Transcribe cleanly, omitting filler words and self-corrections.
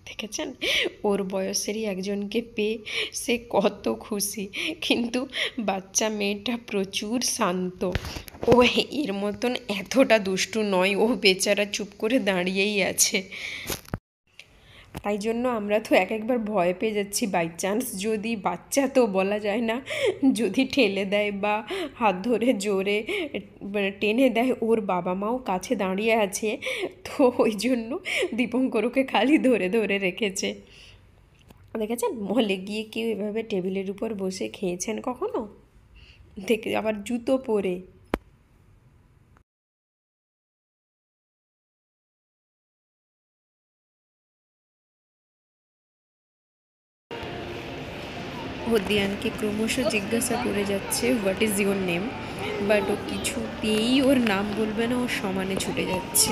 দেখেছেন, ওর বয়সেরই একজনকে পেয়ে সে কত খুশি। কিন্তু বাচ্চা মেয়েটা প্রচুর শান্ত, ও এর মতন এতটা দুষ্টু নয়, ও বেচারা চুপ করে দাঁড়িয়েই আছে। তাই জন্য আমরা তো একবার ভয় পেয়ে যাচ্ছি, বাই চান্স যদি বাচ্চা তো বলা যায় না, যদি ঠেলে দেয় বা হাত ধরে জোরে টেনে দেয়, ওর বাবা মাও কাছে দাঁড়িয়ে আছে, তো ওই জন্য দীপঙ্কর ওকে খালি ধরে ধরে রেখেছে। দেখেছেন মলে গিয়ে কেউ এভাবে টেবিলের উপর বসে খেয়েছেন কখনো? দেখে আবার জুতো পরে। ও দিয়ানকে ক্রমশ জিজ্ঞাসা করে যাচ্ছে what is your name, but ও কিছুতেই ওর নাম বলবে না, ও সমানে ছুটে যাচ্ছে।